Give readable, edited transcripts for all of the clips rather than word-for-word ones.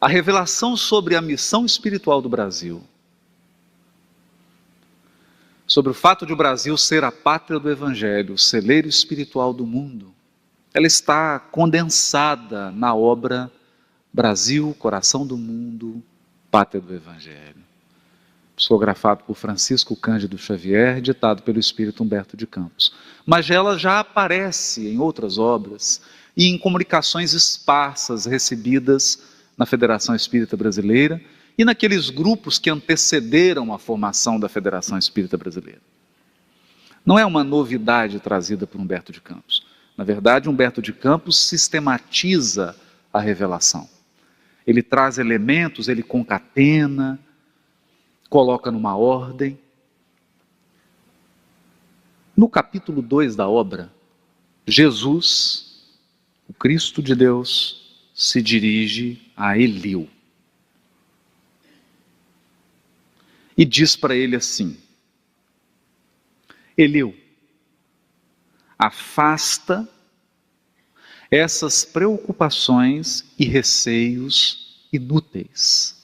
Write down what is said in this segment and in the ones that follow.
a revelação sobre a missão espiritual do Brasil, sobre o fato de o Brasil ser a pátria do Evangelho, o celeiro espiritual do mundo, ela está condensada na obra Brasil, Coração do Mundo, Pátria do Evangelho, psicografado por Francisco Cândido Xavier, ditado pelo espírito Humberto de Campos. Mas ela já aparece em outras obras e em comunicações esparsas recebidas na Federação Espírita Brasileira e naqueles grupos que antecederam a formação da Federação Espírita Brasileira. Não é uma novidade trazida por Humberto de Campos. Na verdade, Humberto de Campos sistematiza a revelação. Ele traz elementos, ele concatena, coloca numa ordem. No capítulo 2 da obra, Jesus, o Cristo de Deus, se dirige a Eliú. E diz para ele assim: Eliú, afasta essas preocupações e receios inúteis.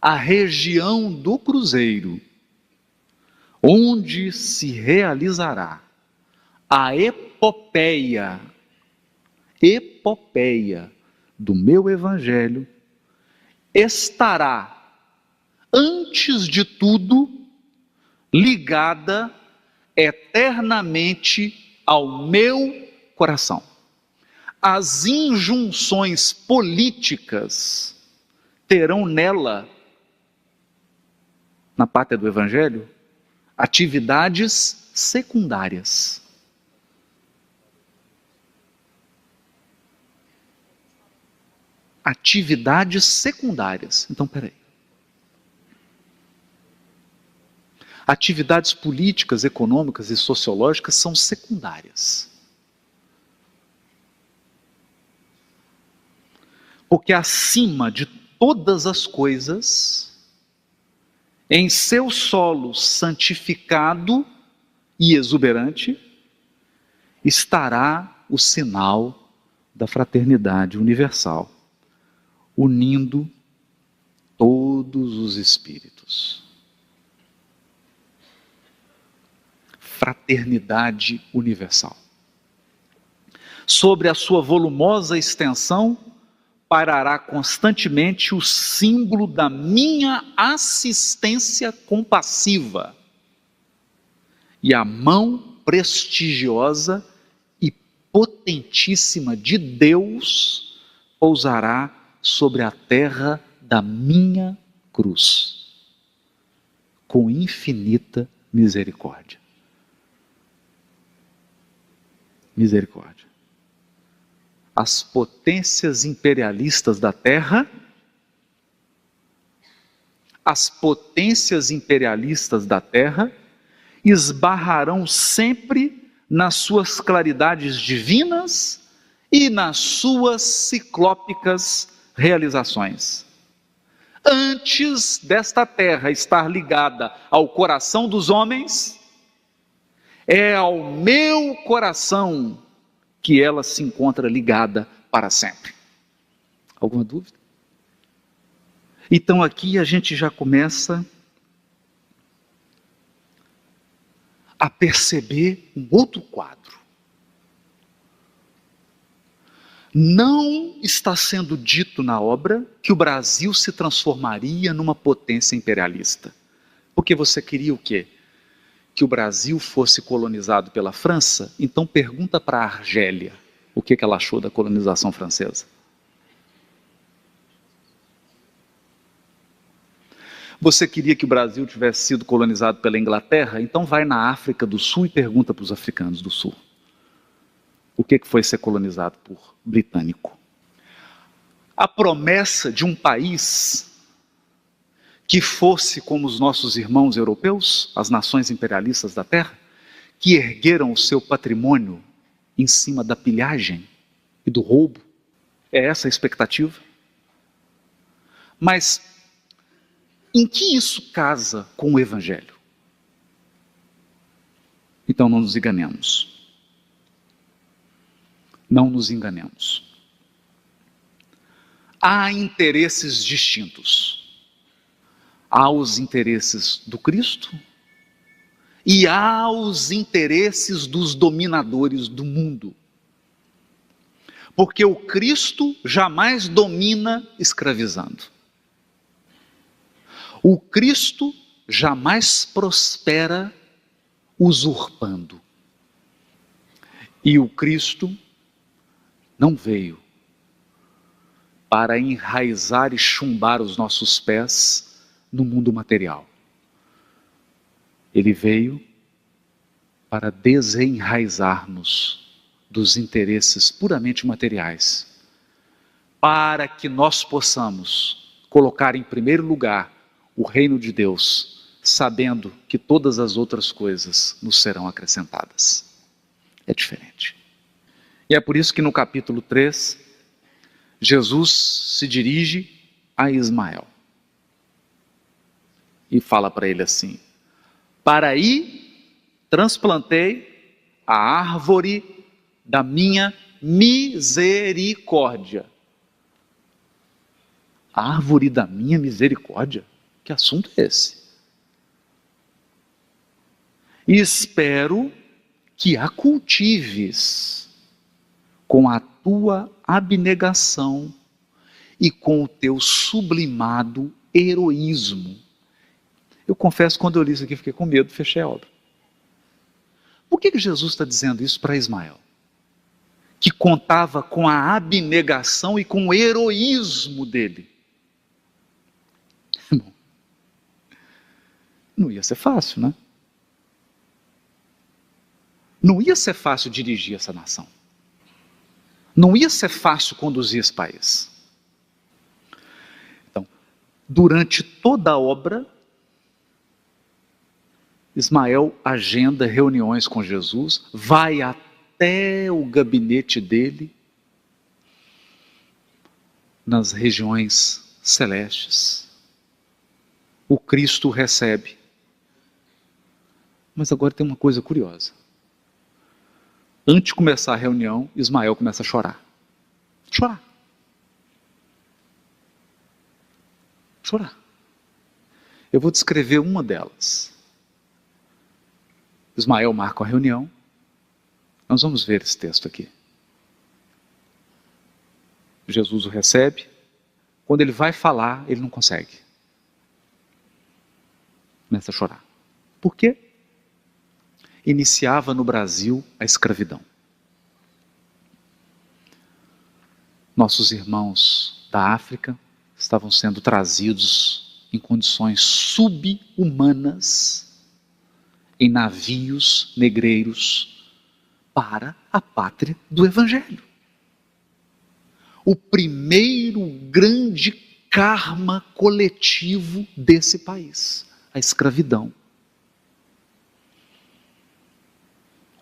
A região do Cruzeiro, onde se realizará a epopeia do meu Evangelho, estará, antes de tudo, ligada eternamente ao meu coração. As injunções políticas terão nela, na pátria do Evangelho, atividades secundárias. Atividades secundárias. Então, peraí. Atividades políticas, econômicas e sociológicas são secundárias. Porque acima de todas as coisas, em seu solo santificado e exuberante, estará o sinal da fraternidade universal, unindo todos os espíritos. Fraternidade universal. Sobre a sua volumosa extensão, pairará constantemente o símbolo da minha assistência compassiva e a mão prestigiosa e potentíssima de Deus pousará sobre a terra da minha cruz, com infinita misericórdia. Misericórdia. As potências imperialistas da terra, esbarrarão sempre nas suas claridades divinas e nas suas ciclópicas realizações. Antes desta terra estar ligada ao coração dos homens, é ao meu coração que ela se encontra ligada para sempre. Alguma dúvida? Então aqui a gente já começa a perceber um outro quadro. Não está sendo dito na obra que o Brasil se transformaria numa potência imperialista. Porque você queria o quê? Que o Brasil fosse colonizado pela França? Então pergunta para a Argélia o que ela achou da colonização francesa. Você queria que o Brasil tivesse sido colonizado pela Inglaterra? Então vai na África do Sul e pergunta para os africanos do Sul. O que foi ser colonizado por britânico? A promessa de um país que fosse como os nossos irmãos europeus, as nações imperialistas da terra, que ergueram o seu patrimônio em cima da pilhagem e do roubo. É essa a expectativa? Mas em que isso casa com o Evangelho? Então não nos enganemos. Não nos enganemos. há interesses distintos. Há os interesses do Cristo e há os interesses dos dominadores do mundo. Porque o Cristo jamais domina escravizando. O Cristo jamais prospera usurpando. E o Cristo não veio para enraizar e chumbar os nossos pés no mundo material. Ele veio para desenraizar-nos dos interesses puramente materiais, para que nós possamos colocar em primeiro lugar o reino de Deus, sabendo que todas as outras coisas nos serão acrescentadas. É diferente. E é por isso que no capítulo 3, Jesus se dirige a Ismael e fala para ele assim: para aí transplantei a árvore da minha misericórdia. A árvore da minha misericórdia? Que assunto é esse? E espero que a cultives com a tua abnegação e com o teu sublimado heroísmo. Eu confesso, quando eu li isso aqui, fiquei com medo, fechei a obra. Por que Jesus está dizendo isso para Ismael? Que contava com a abnegação e com o heroísmo dele. Bom, não ia ser fácil, né? Não ia ser fácil dirigir essa nação. Não ia ser fácil conduzir esse país. Então, durante toda a obra, Ismael agenda reuniões com Jesus, vai até o gabinete dele, nas regiões celestes. O Cristo recebe. Mas agora tem uma coisa curiosa. Antes de começar a reunião, Ismael começa a chorar. Chorar. Chorar. Eu vou descrever uma delas. Ismael marca a reunião. Nós vamos ver esse texto aqui. Jesus o recebe. Quando ele vai falar, ele não consegue. Começa a chorar. Por quê? Iniciava no Brasil a escravidão. Nossos irmãos da África estavam sendo trazidos em condições subhumanas em navios negreiros para a pátria do Evangelho. O primeiro grande karma coletivo desse país, a escravidão.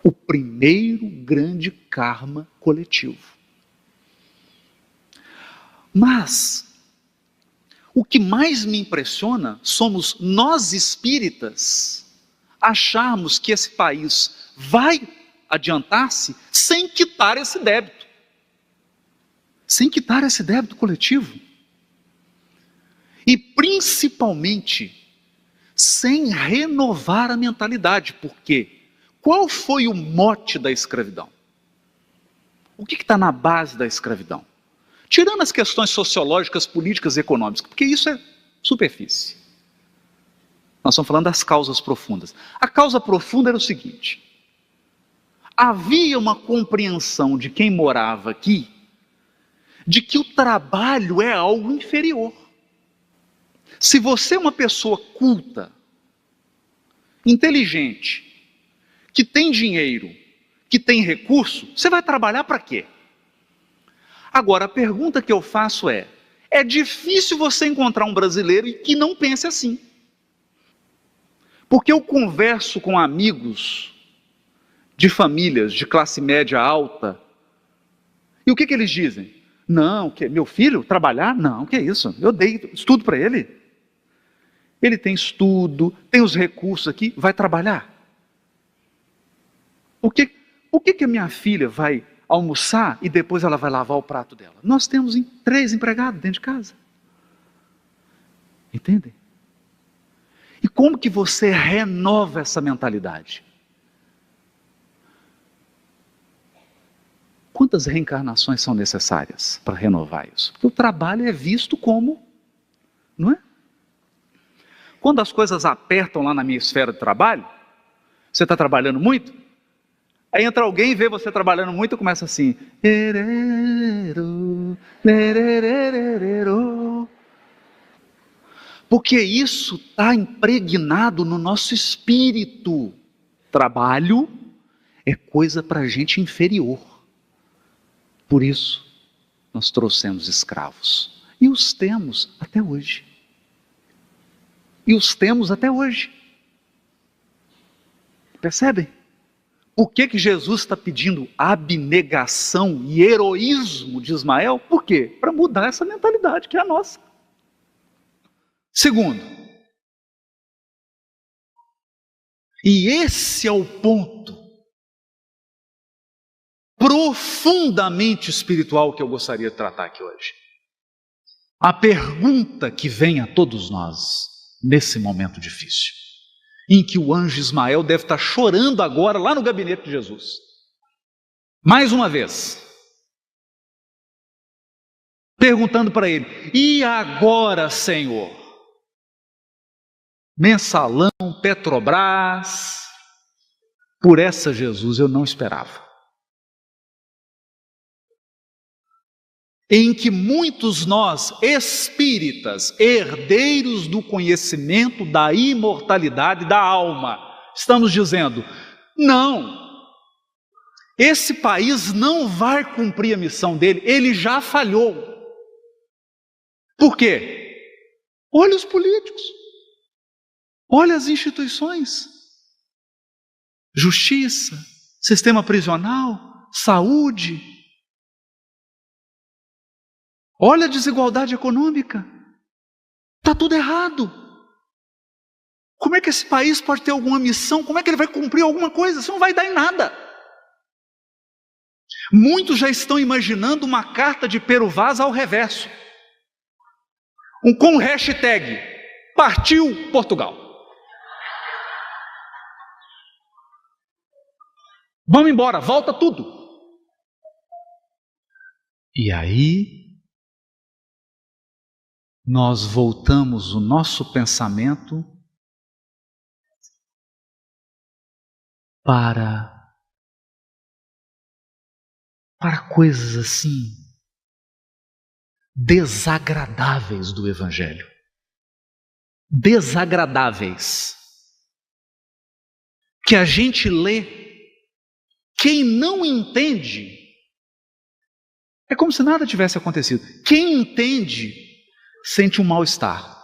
O primeiro grande karma coletivo. Mas, o que mais me impressiona somos nós espíritas acharmos que esse país vai adiantar-se sem quitar esse débito. Sem quitar esse débito coletivo. E principalmente, sem renovar a mentalidade. Por quê? Qual foi o mote da escravidão? O que está na base da escravidão? Tirando as questões sociológicas, políticas e econômicas, porque isso é superfície. Nós estamos falando das causas profundas. A causa profunda era o seguinte: havia uma compreensão de quem morava aqui, de que o trabalho é algo inferior. Se você é uma pessoa culta, inteligente, que tem dinheiro, que tem recurso, você vai trabalhar para quê? Agora, a pergunta que eu faço é difícil você encontrar um brasileiro que não pense assim. Porque eu converso com amigos de famílias de classe média alta, e o que eles dizem? Não, meu filho trabalhar? Não, que isso? Eu dei estudo para ele. Ele tem estudo, tem os recursos aqui, vai trabalhar. Por que a minha filha vai almoçar e depois ela vai lavar o prato dela. Nós temos 3 empregados dentro de casa. Entendem? E como que você renova essa mentalidade? Quantas reencarnações são necessárias para renovar isso? Porque o trabalho é visto como, não é? Quando as coisas apertam lá na minha esfera de trabalho, você está trabalhando muito, aí entra alguém, vê você trabalhando muito e começa assim, porque isso está impregnado no nosso espírito. Trabalho é coisa para gente inferior. Por isso, nós trouxemos escravos. E os temos até hoje. Percebem? Por que Jesus está pedindo abnegação e heroísmo de Ismael? Por quê? Para mudar essa mentalidade que é a nossa. Segundo, e esse é o ponto profundamente espiritual que eu gostaria de tratar aqui hoje. A pergunta que vem a todos nós nesse momento difícil, em que o anjo Ismael deve estar chorando agora lá no gabinete de Jesus. Mais uma vez, perguntando para ele: e agora, Senhor? Mensalão, Petrobras, por essa Jesus eu não esperava. Em que muitos nós, espíritas, herdeiros do conhecimento da imortalidade da alma, estamos dizendo: não, esse país não vai cumprir a missão dele, ele já falhou. Por quê? Olha os políticos, olha as instituições, justiça, sistema prisional, saúde. Olha a desigualdade econômica. Está tudo errado. Como é que esse país pode ter alguma missão? Como é que ele vai cumprir alguma coisa? Isso não vai dar em nada. Muitos já estão imaginando uma carta de Pero Vaz ao reverso. Com hashtag Partiu Portugal. Vamos embora, volta tudo. E aí nós voltamos o nosso pensamento para coisas assim desagradáveis do Evangelho. Desagradáveis. Que a gente lê, quem não entende, é como se nada tivesse acontecido. Quem entende sente um mal-estar.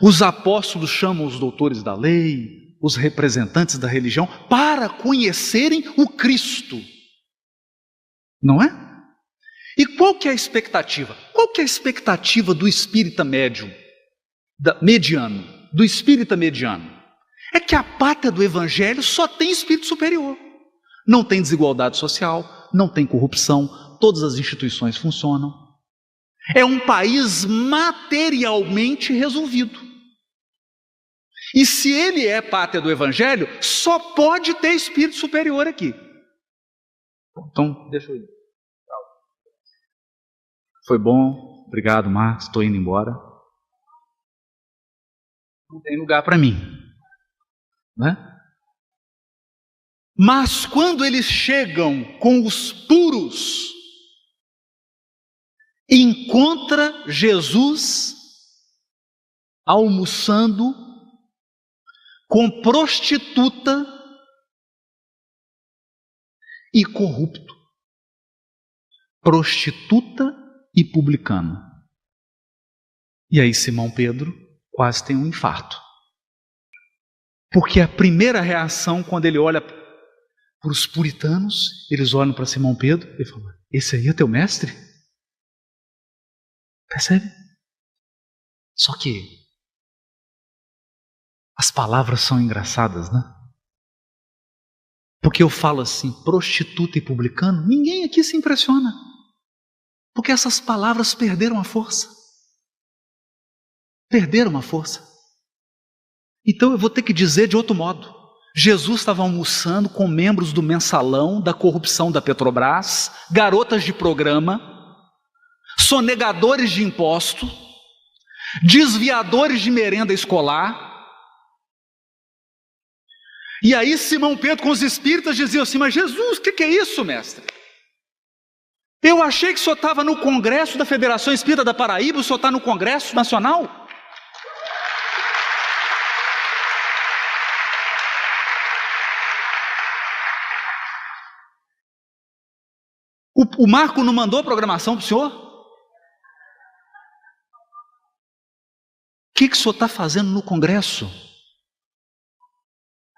Os apóstolos chamam os doutores da lei, os representantes da religião, para conhecerem o Cristo. Não é? E qual que é a expectativa? Qual que é a expectativa do espírita médium, mediano, do espírita mediano? É que a pátria do Evangelho só tem espírito superior. Não tem desigualdade social, não tem corrupção, todas as instituições funcionam. É um país materialmente resolvido. E se ele é pátria do Evangelho, só pode ter espírito superior aqui. Então, deixa eu ir. Foi bom, obrigado, Marcos, estou indo embora. Não tem lugar para mim, né? Mas quando eles chegam com os puros, encontra Jesus almoçando com prostituta e corrupto. Prostituta e publicano. E aí Simão Pedro quase tem um infarto. Porque a primeira reação, quando ele olha para os puritanos, eles olham para Simão Pedro e falam: esse aí é teu mestre? Percebe? Só que as palavras são engraçadas, né? Porque eu falo assim, prostituta e publicano, ninguém aqui se impressiona. Porque essas palavras perderam a força. Perderam a força. Então eu vou ter que dizer de outro modo. Jesus estava almoçando com membros do mensalão, da corrupção da Petrobras, garotas de programa, sonegadores de imposto, desviadores de merenda escolar. E aí Simão Pedro com os espíritas dizia assim, mas Jesus, o que é isso, mestre? Eu achei que o senhor estava no Congresso da Federação Espírita da Paraíba, o senhor está no Congresso Nacional? O Marco não mandou a programação para o senhor? O que o senhor está fazendo no Congresso?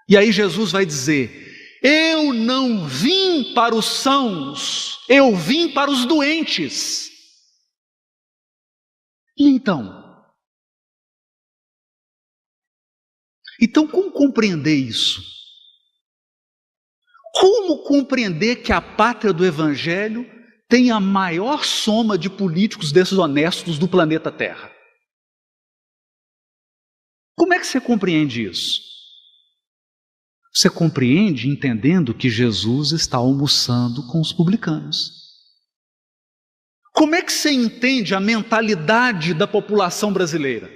E aí Jesus vai dizer, eu não vim para os sãos, eu vim para os doentes. E então? Então como compreender isso? Como compreender que a pátria do Evangelho tem a maior soma de políticos desonestos do planeta Terra? Como é que você compreende isso? Você compreende entendendo que Jesus está almoçando com os publicanos. Como é que você entende a mentalidade da população brasileira?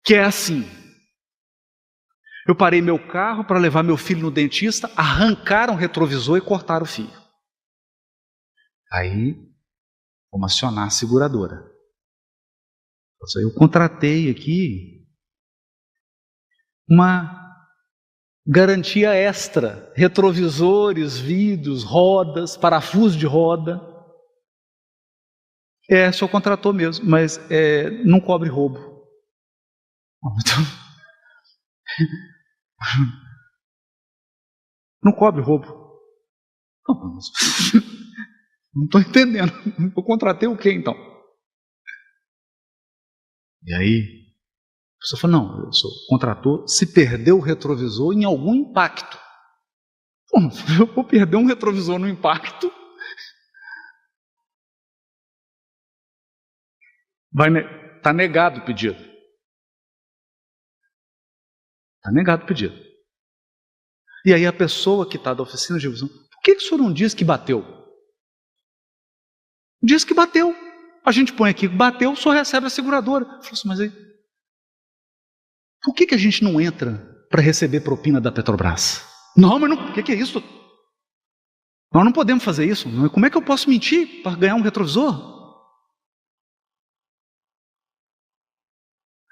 Que é assim. Eu parei meu carro para levar meu filho no dentista, arrancaram o retrovisor e cortaram o fio. Aí, vamos acionar a seguradora. Eu contratei aqui uma garantia extra, retrovisores, vidros, rodas, parafuso de roda. O senhor contratou mesmo, mas não cobre roubo. Não cobre roubo. Não estou entendendo. Eu contratei o quê então? E aí, a pessoa falou, não, eu sou contratou, se perdeu o retrovisor em algum impacto. Pô, eu vou perder um retrovisor no impacto? Está negado o pedido. Está negado o pedido. E aí a pessoa que está da oficina de revisão, por que o senhor não diz que bateu? Diz que bateu. A gente põe aqui que bateu, o senhor recebe a seguradora. Eu falei assim, mas aí, por que a gente não entra para receber propina da Petrobras? Não, mas não, o que é isso? Nós não podemos fazer isso. Como é que eu posso mentir para ganhar um retrovisor?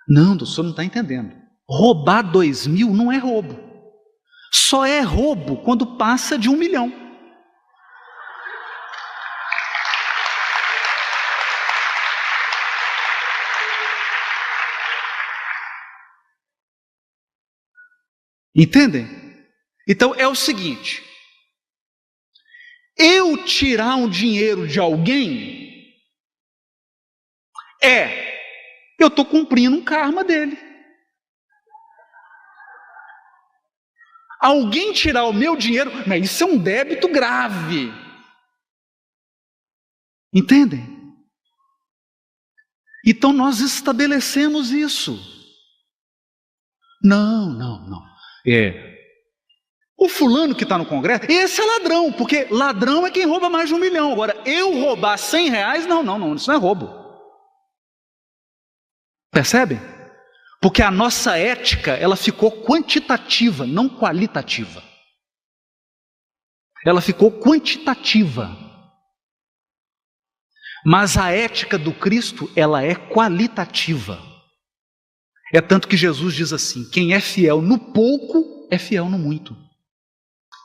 Não, o senhor não está entendendo. Roubar 2.000 não é roubo. Só é roubo quando passa de 1 milhão. Entendem? Então é o seguinte: eu tirar um dinheiro de alguém eu estou cumprindo um karma dele. Alguém tirar o meu dinheiro, mas isso é um débito grave. Entendem? Então nós estabelecemos isso. Não. O fulano que está no Congresso, esse é ladrão, porque ladrão é quem rouba mais de 1 milhão. Agora, eu roubar 100 reais, não, isso não é roubo. Percebe? Porque a nossa ética, ela ficou quantitativa, não qualitativa. Ela ficou quantitativa. Mas a ética do Cristo, ela é qualitativa. É tanto que Jesus diz assim, quem é fiel no pouco, é fiel no muito.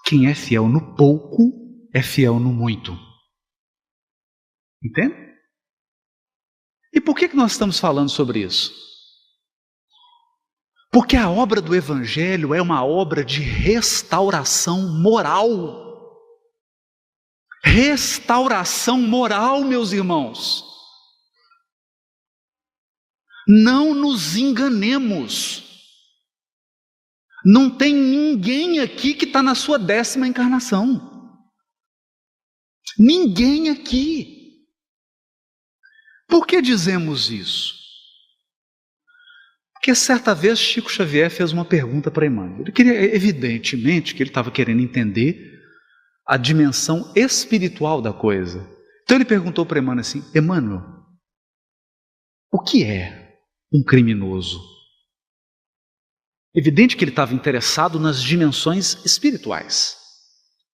Quem é fiel no pouco, é fiel no muito. Entende? E por que nós estamos falando sobre isso? Porque a obra do Evangelho é uma obra de restauração moral. Restauração moral, meus irmãos. Não nos enganemos. Não tem ninguém aqui que está na sua 10ª encarnação. Ninguém aqui. Por que dizemos isso? Porque certa vez Chico Xavier fez uma pergunta para Emmanuel. Ele queria, evidentemente, que ele estava querendo entender a dimensão espiritual da coisa. Então ele perguntou para Emmanuel assim: Emmanuel, o que é um criminoso? Evidente que ele estava interessado nas dimensões espirituais.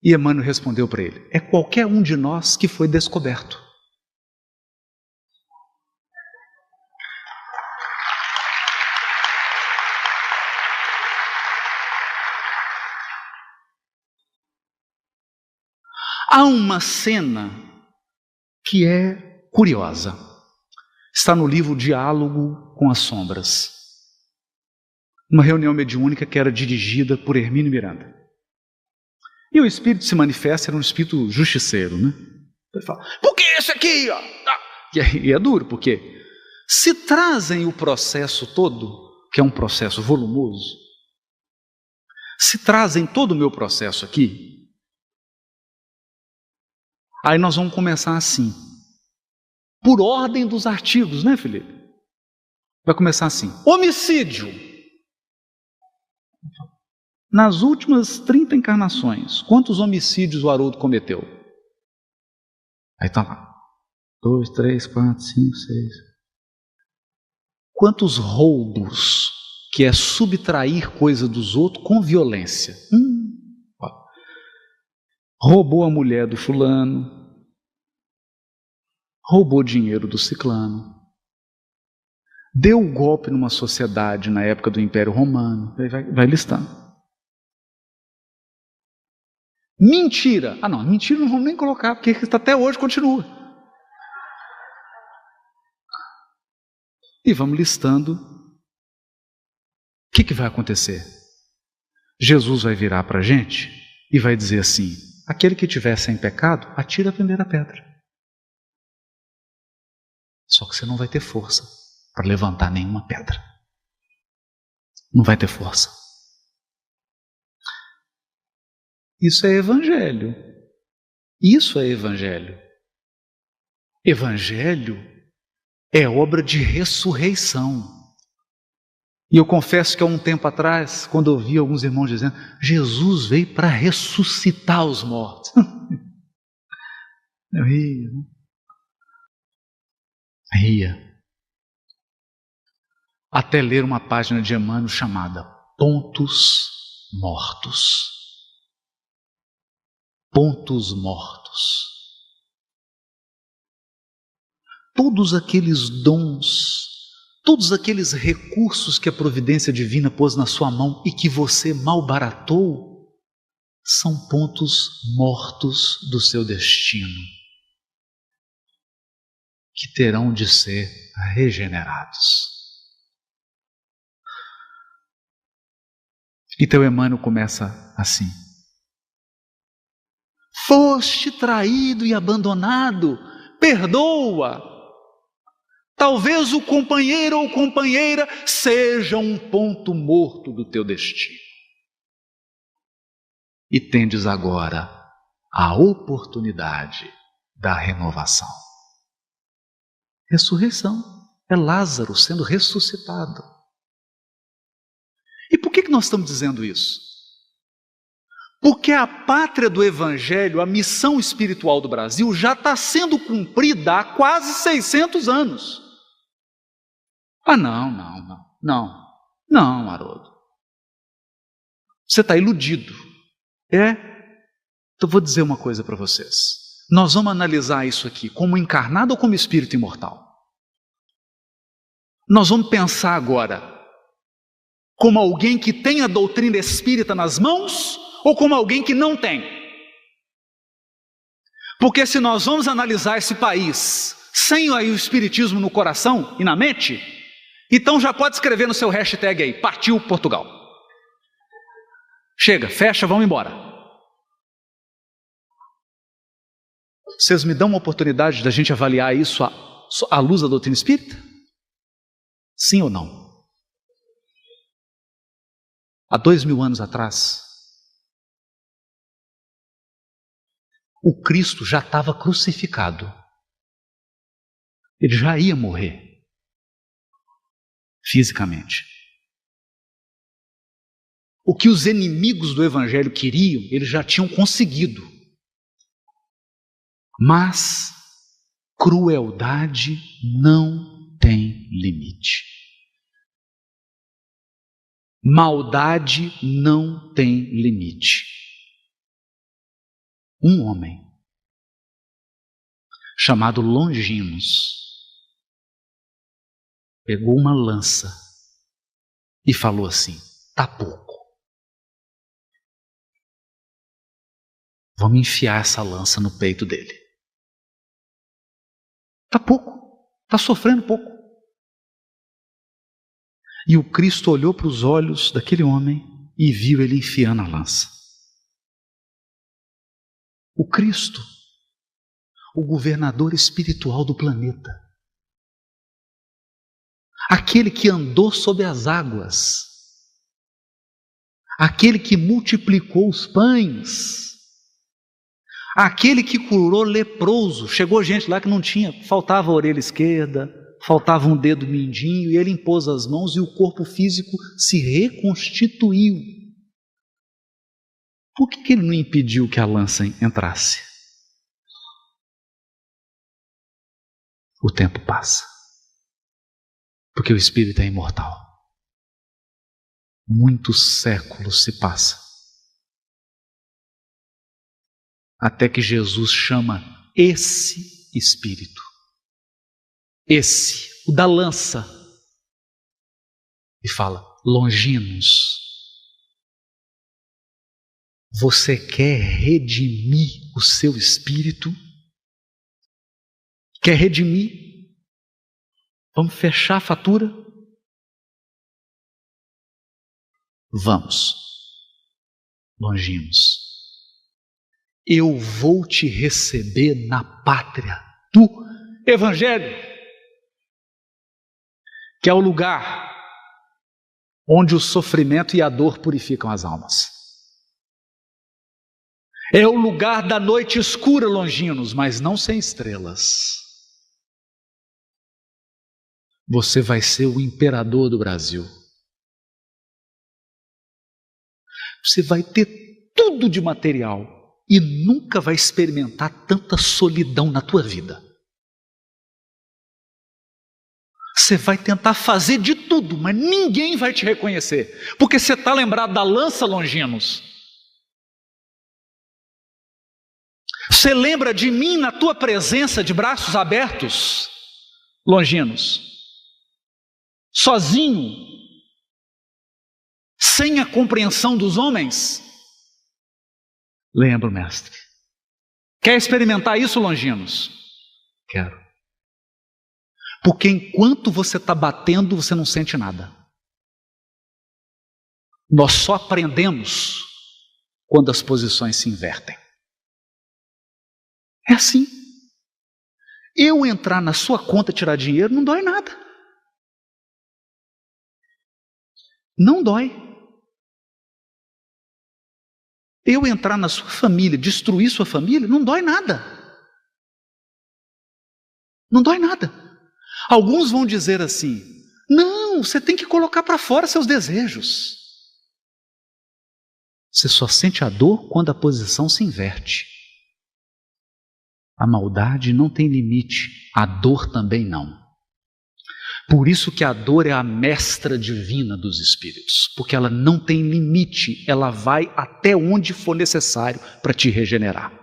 E Emmanuel respondeu para ele: é qualquer um de nós que foi descoberto. Há uma cena que é curiosa. Está no livro Diálogo com as Sombras. Uma reunião mediúnica que era dirigida por Hermínio Miranda. E o espírito se manifesta, era um espírito justiceiro, né? Ele fala: por que esse aqui? Ó? E é duro, porque se trazem o processo todo, que é um processo volumoso, se trazem todo o meu processo aqui, aí nós vamos começar assim, por ordem dos artigos, né, Felipe? Vai começar assim: homicídio. Nas últimas 30 encarnações, quantos homicídios o Haroldo cometeu? Aí está lá: 2, 3, 4, 5, 6. Quantos roubos, que é subtrair coisa dos outros com violência? Roubou a mulher do fulano, roubou dinheiro do ciclano, deu um golpe numa sociedade na época do Império Romano, vai listando. Mentira. Não, mentira não vamos nem colocar, porque até hoje continua. E vamos listando. O que vai acontecer? Jesus vai virar para a gente e vai dizer assim: aquele que tiver sem pecado, atira a primeira pedra. Só que você não vai ter força para levantar nenhuma pedra. Não vai ter força. Isso é evangelho. Isso é evangelho. Evangelho é obra de ressurreição. E eu confesso que há um tempo atrás, quando eu ouvi alguns irmãos dizendo: Jesus veio para ressuscitar os mortos. Eu ria. Ria. Até ler uma página de Emmanuel chamada Pontos Mortos. Pontos mortos. Todos aqueles dons, todos aqueles recursos que a providência divina pôs na sua mão e que você malbaratou, são pontos mortos do seu destino, que terão de ser regenerados. Então Emmanuel começa assim: foste traído e abandonado, perdoa. Talvez o companheiro ou companheira seja um ponto morto do teu destino. E tendes agora a oportunidade da renovação. Ressurreição é Lázaro sendo ressuscitado. E por que nós estamos dizendo isso? Porque a pátria do Evangelho, a missão espiritual do Brasil, já está sendo cumprida há quase 600 anos. Não, Haroldo. Você está iludido. Então vou dizer uma coisa para vocês. Nós vamos analisar isso aqui como encarnado ou como espírito imortal. Nós vamos pensar agora como alguém que tem a doutrina espírita nas mãos ou como alguém que não tem. Porque se nós vamos analisar esse país sem o espiritismo no coração e na mente, então já pode escrever no seu hashtag aí: partiu Portugal. Chega, fecha, vamos embora. Vocês me dão uma oportunidade da gente avaliar isso à luz da doutrina espírita? Sim ou não? há 2000 anos atrás, o Cristo já estava crucificado. Ele já ia morrer fisicamente. O que os inimigos do Evangelho queriam, eles já tinham conseguido. Mas crueldade não tem limite. Maldade não tem limite. Um homem chamado Longinos pegou uma lança e falou assim: tá pouco. Vamos enfiar essa lança no peito dele. Tá pouco, tá sofrendo pouco. E o Cristo olhou para os olhos daquele homem e viu ele enfiando a lança. O Cristo, o governador espiritual do planeta, aquele que andou sobre as águas, aquele que multiplicou os pães, aquele que curou leproso. Chegou gente lá que não tinha, faltava a orelha esquerda, faltava um dedo mindinho, e ele impôs as mãos e o corpo físico se reconstituiu. Por que ele não impediu que a lança entrasse? O tempo passa. Porque o Espírito é imortal. Muitos séculos se passam. Até que Jesus chama esse Espírito, esse, o da lança, e fala: Longinos, você quer redimir o seu espírito? Quer redimir? Vamos fechar a fatura? Vamos. Longinos, eu vou te receber na pátria do Evangelho, que é o lugar onde o sofrimento e a dor purificam as almas. É o lugar da noite escura, Longinos, mas não sem estrelas. Você vai ser o imperador do Brasil. Você vai ter tudo de material e nunca vai experimentar tanta solidão na tua vida. Você vai tentar fazer de tudo, mas ninguém vai te reconhecer, porque você está lembrado da lança, Longinos. Você lembra de mim na tua presença de braços abertos, Longinos? Sozinho, sem a compreensão dos homens? Lembro, mestre. Quer experimentar isso, Longinos? Quero. Porque enquanto você está batendo, você não sente nada. Nós só aprendemos quando as posições se invertem. É assim. Eu entrar na sua conta e tirar dinheiro não dói nada. Não dói. Eu entrar na sua família, destruir sua família, não dói nada. Não dói nada. Alguns vão dizer assim: não, você tem que colocar para fora seus desejos. Você só sente a dor quando a posição se inverte. A maldade não tem limite, a dor também não. Por isso que a dor é a mestra divina dos espíritos, porque ela não tem limite, ela vai até onde for necessário para te regenerar.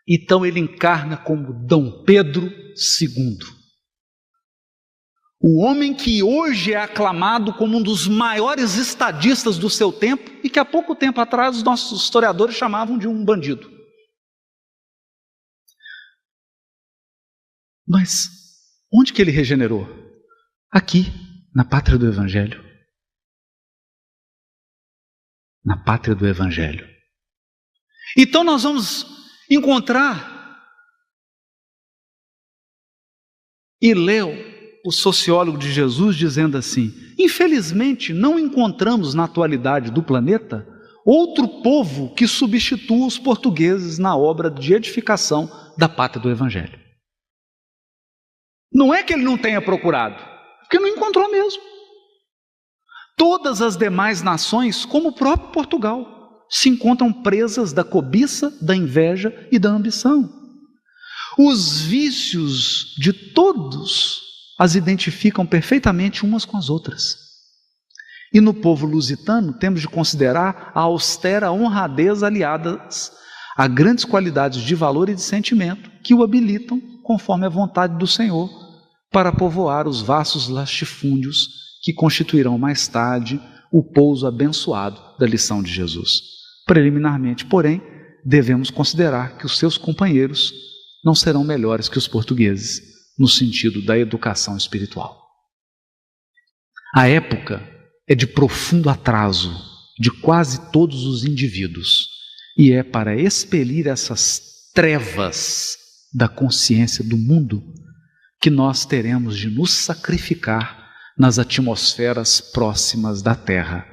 Então ele encarna como Dom Pedro II, o homem que hoje é aclamado como um dos maiores estadistas do seu tempo e que há pouco tempo atrás os nossos historiadores chamavam de um bandido. Mas onde que ele regenerou? Aqui, na pátria do Evangelho. Na pátria do Evangelho. Então nós vamos encontrar Iléu o sociólogo de Jesus dizendo assim: infelizmente não encontramos na atualidade do planeta outro povo que substitua os portugueses na obra de edificação da pátria do Evangelho. Não é que ele não tenha procurado, porque não encontrou mesmo. Todas as demais nações, como o próprio Portugal, se encontram presas da cobiça, da inveja e da ambição. Os vícios de todos as identificam perfeitamente umas com as outras. E no povo lusitano temos de considerar a austera honradez aliadas a grandes qualidades de valor e de sentimento que o habilitam, conforme a vontade do Senhor, para povoar os vastos latifúndios que constituirão mais tarde o pouso abençoado da lição de Jesus. Preliminarmente, porém, devemos considerar que os seus companheiros não serão melhores que os portugueses, no sentido da educação espiritual. A época é de profundo atraso de quase todos os indivíduos, e é para expelir essas trevas da consciência do mundo que nós teremos de nos sacrificar nas atmosferas próximas da terra,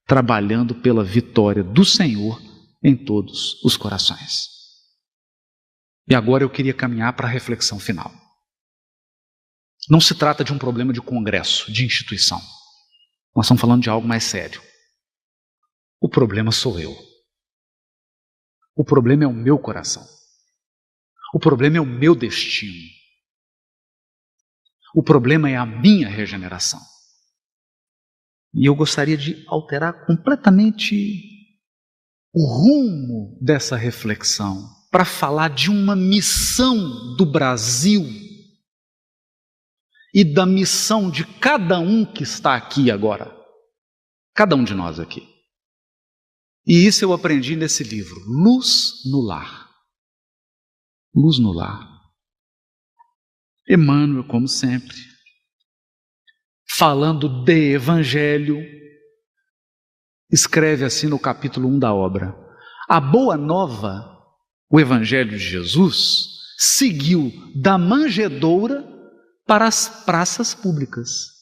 trabalhando pela vitória do Senhor em todos os corações. E agora eu queria caminhar para a reflexão final. Não se trata de um problema de congresso, de instituição. Nós estamos falando de algo mais sério. O problema sou eu. O problema é o meu coração. O problema é o meu destino. O problema é a minha regeneração. E eu gostaria de alterar completamente o rumo dessa reflexão para falar de uma missão do Brasil e da missão de cada um que está aqui agora. Cada um de nós aqui. E isso eu aprendi nesse livro, Luz no Lar. Luz no Lar. Emmanuel, como sempre, falando de Evangelho, escreve assim no capítulo 1 da obra: a boa nova, o Evangelho de Jesus, seguiu da manjedoura para as praças públicas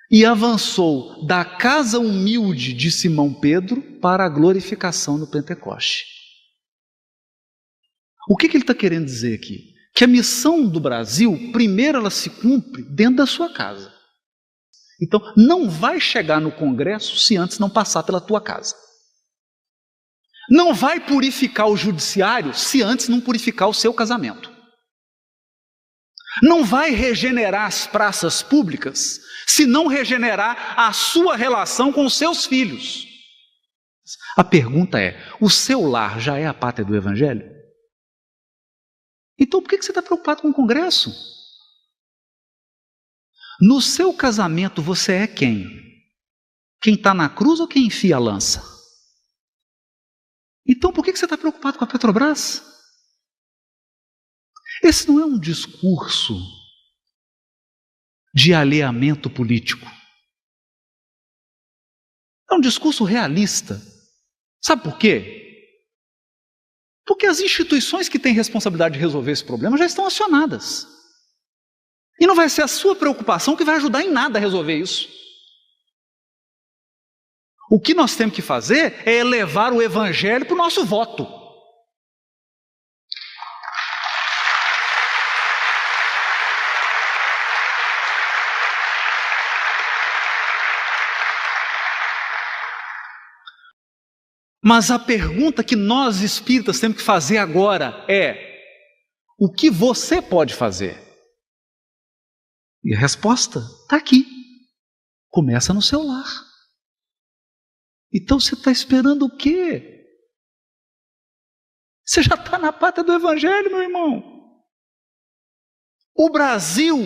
e avançou da casa humilde de Simão Pedro para a glorificação no Pentecoste. O que ele está querendo dizer aqui? Que a missão do Brasil, primeiro ela se cumpre dentro da sua casa. Então, não vai chegar no Congresso se antes não passar pela tua casa. Não vai purificar o judiciário se antes não purificar o seu casamento. Não vai regenerar as praças públicas se não regenerar a sua relação com os seus filhos. A pergunta é: o seu lar já é a pátria do Evangelho? Então por que você está preocupado com o Congresso? No seu casamento você é quem? Quem está na cruz ou quem enfia a lança? Então por que você está preocupado com a Petrobras? Esse não é um discurso de alinhamento político. É um discurso realista. Sabe por quê? Porque as instituições que têm responsabilidade de resolver esse problema já estão acionadas. E não vai ser a sua preocupação que vai ajudar em nada a resolver isso. O que nós temos que fazer é elevar o Evangelho para o nosso voto. Mas a pergunta que nós espíritas temos que fazer agora é: o que você pode fazer? E a resposta está aqui. Começa no seu lar. Então você está esperando o quê? Você já está na pátria do Evangelho, meu irmão. O Brasil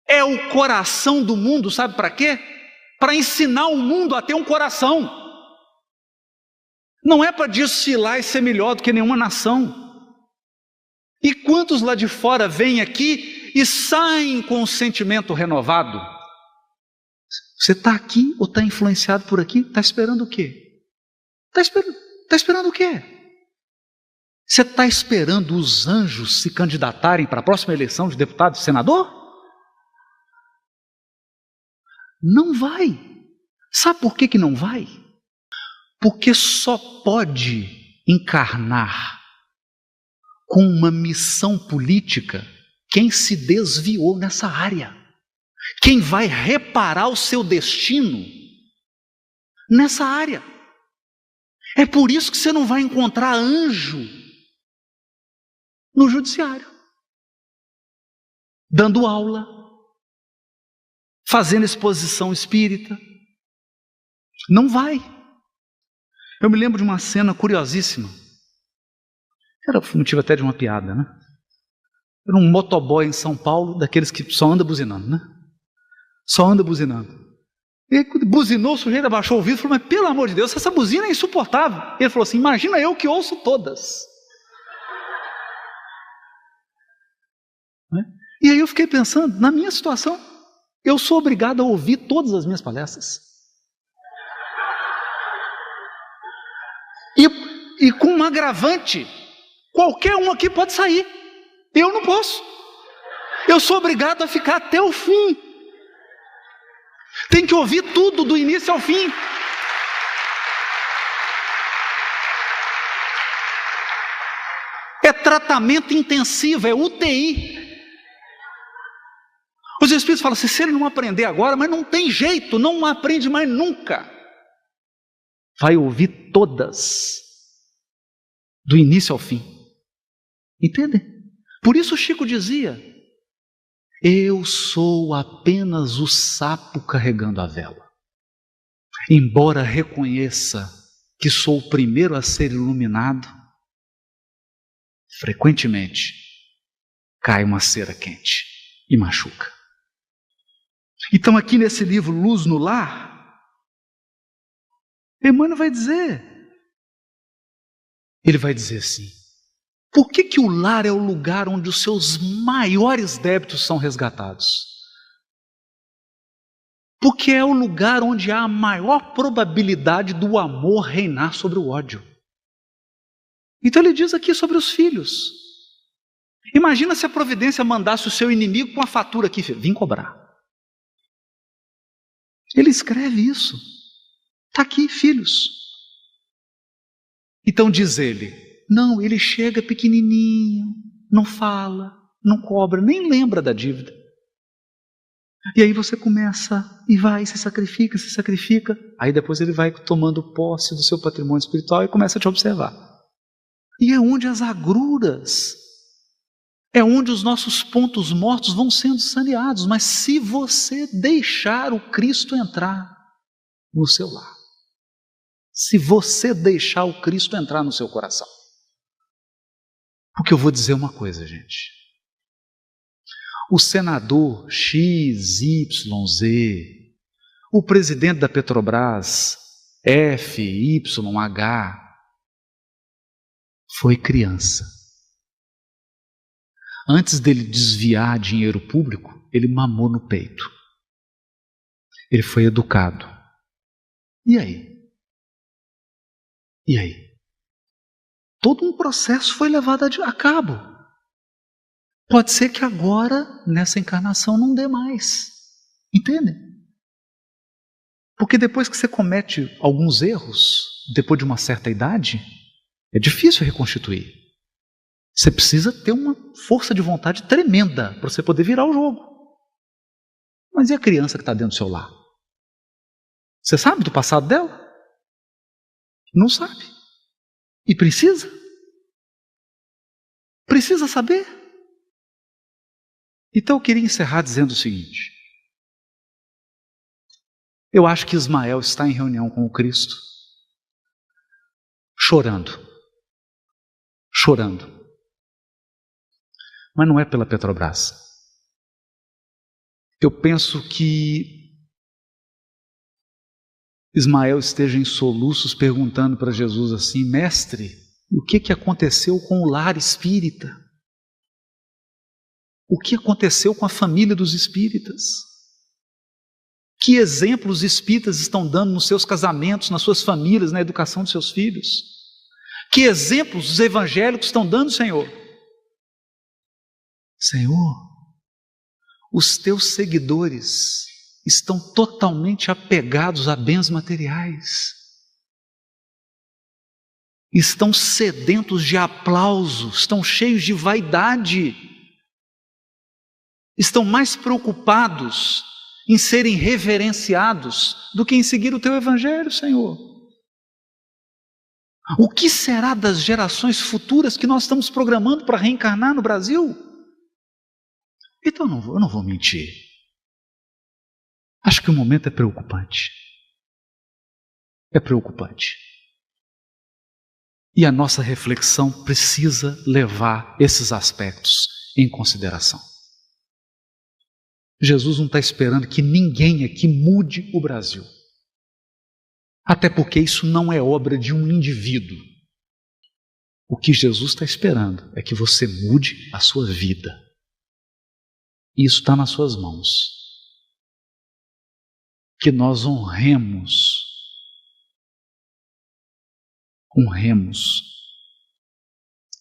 é o coração do mundo, sabe para quê? Para ensinar o mundo a ter um coração. Não é para desfilar e ser melhor do que nenhuma nação. E quantos lá de fora vêm aqui e saem com um sentimento renovado? Você está aqui ou está influenciado por aqui? Está esperando o quê? Está esperando o quê? Você está esperando os anjos se candidatarem para a próxima eleição de deputado e senador? Não vai. Sabe por que não vai? Porque só pode encarnar com uma missão política quem se desviou nessa área. Quem vai reparar o seu destino nessa área. É por isso que você não vai encontrar anjo no judiciário, dando aula, fazendo exposição espírita. Não vai. Eu me lembro de uma cena curiosíssima. Era o motivo até de uma piada, né? Era um motoboy em São Paulo, daqueles que só anda buzinando, né? Só anda buzinando. E quando buzinou, o sujeito abaixou o vidro e falou: mas pelo amor de Deus, essa buzina é insuportável. Ele falou assim: imagina eu que ouço todas. Né? E aí eu fiquei pensando, na minha situação, eu sou obrigado a ouvir todas as minhas palestras. E com um agravante, qualquer um aqui pode sair. Eu não posso. Eu sou obrigado a ficar até o fim. Tem que ouvir tudo do início ao fim. É tratamento intensivo, é UTI. Os Espíritos falam assim: se ele não aprender agora, mas não tem jeito, não aprende mais nunca. Vai ouvir todas, do início ao fim. Entendem? Por isso Chico dizia: eu sou apenas o sapo carregando a vela. Embora reconheça que sou o primeiro a ser iluminado, frequentemente cai uma cera quente e machuca. Então aqui nesse livro Luz no Lar, Emmanuel vai dizer, ele vai dizer assim: por que o lar é o lugar onde os seus maiores débitos são resgatados? Porque é o lugar onde há a maior probabilidade do amor reinar sobre o ódio. Então ele diz aqui sobre os filhos. Imagina se a providência mandasse o seu inimigo com a fatura aqui: vim cobrar. Ele escreve isso. Está aqui, filhos. Então diz ele: não, ele chega pequenininho, não fala, não cobra, nem lembra da dívida. E aí você começa e vai, se sacrifica. Aí depois ele vai tomando posse do seu patrimônio espiritual e começa a te observar. E é onde as agruras, é onde os nossos pontos mortos vão sendo saneados. Mas se você deixar o Cristo entrar no seu lar, se você deixar o Cristo entrar no seu coração. Porque eu vou dizer uma coisa, gente. O senador X, Y, Z, o presidente da Petrobras, F, Y, H, foi criança. Antes dele desviar dinheiro público, ele mamou no peito. Ele foi educado. E aí? E aí? Todo um processo foi levado a cabo. Pode ser que agora, nessa encarnação, não dê mais. Entendem? Porque depois que você comete alguns erros, depois de uma certa idade, é difícil reconstituir. Você precisa ter uma força de vontade tremenda para você poder virar o jogo. Mas e a criança que está dentro do seu lar? Você sabe do passado dela? Não sabe. E precisa? Precisa saber? Então eu queria encerrar dizendo o seguinte: eu acho que Ismael está em reunião com o Cristo, chorando. Mas não é pela Petrobras. Eu penso que Ismael esteja em soluços perguntando para Jesus assim: mestre, o que aconteceu com o lar espírita? O que aconteceu com a família dos espíritas? Que exemplos os espíritas estão dando nos seus casamentos, nas suas famílias, na educação dos seus filhos? Que exemplos os evangélicos estão dando, Senhor? Senhor, os teus seguidores estão totalmente apegados a bens materiais. Estão sedentos de aplauso, estão cheios de vaidade. Estão mais preocupados em serem reverenciados do que em seguir o teu evangelho, Senhor. O que será das gerações futuras que nós estamos programando para reencarnar no Brasil? Então eu não vou mentir. Acho que o momento é preocupante. É preocupante. E a nossa reflexão precisa levar esses aspectos em consideração. Jesus não está esperando que ninguém aqui mude o Brasil. Até porque isso não é obra de um indivíduo. O que Jesus está esperando é que você mude a sua vida. E isso está nas suas mãos. Que nós honremos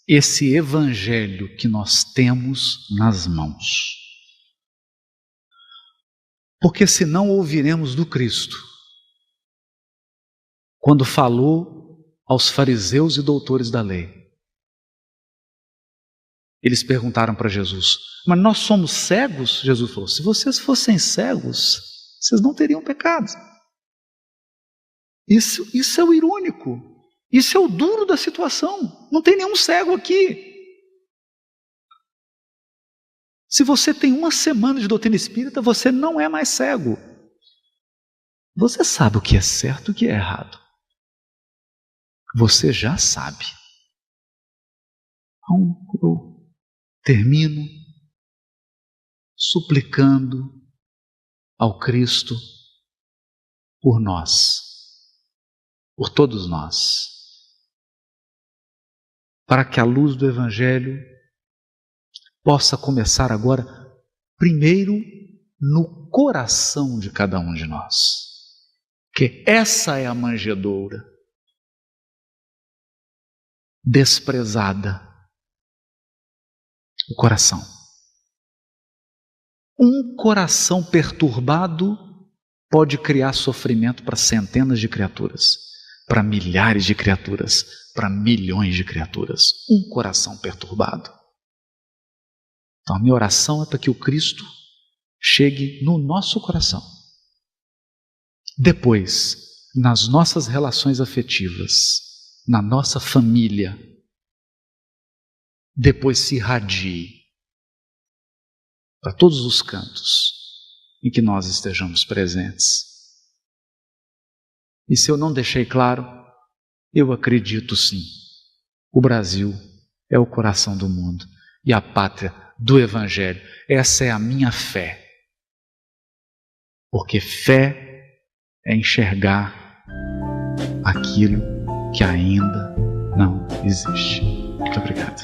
esse evangelho que nós temos nas mãos. Porque senão ouviremos do Cristo, quando falou aos fariseus e doutores da lei. Eles perguntaram para Jesus: mas nós somos cegos? Jesus falou: se vocês fossem cegos, vocês não teriam pecado. Isso é o irônico. Isso é o duro da situação. Não tem nenhum cego aqui. Se você tem uma semana de doutrina espírita, você não é mais cego. Você sabe o que é certo e o que é errado. Você já sabe. Então, eu termino suplicando ao Cristo por nós, por todos nós, para que a luz do Evangelho possa começar agora, primeiro, no coração de cada um de nós. Que essa é a manjedoura desprezada. O coração. Um coração perturbado pode criar sofrimento para centenas de criaturas, para milhares de criaturas, para milhões de criaturas. Um coração perturbado. Então a minha oração é para que o Cristo chegue no nosso coração. Depois, nas nossas relações afetivas, na nossa família, depois se irradie para todos os cantos em que nós estejamos presentes. E se eu não deixei claro, eu acredito sim. O Brasil é o coração do mundo e a pátria do Evangelho. Essa é a minha fé. Porque fé é enxergar aquilo que ainda não existe. Muito obrigado.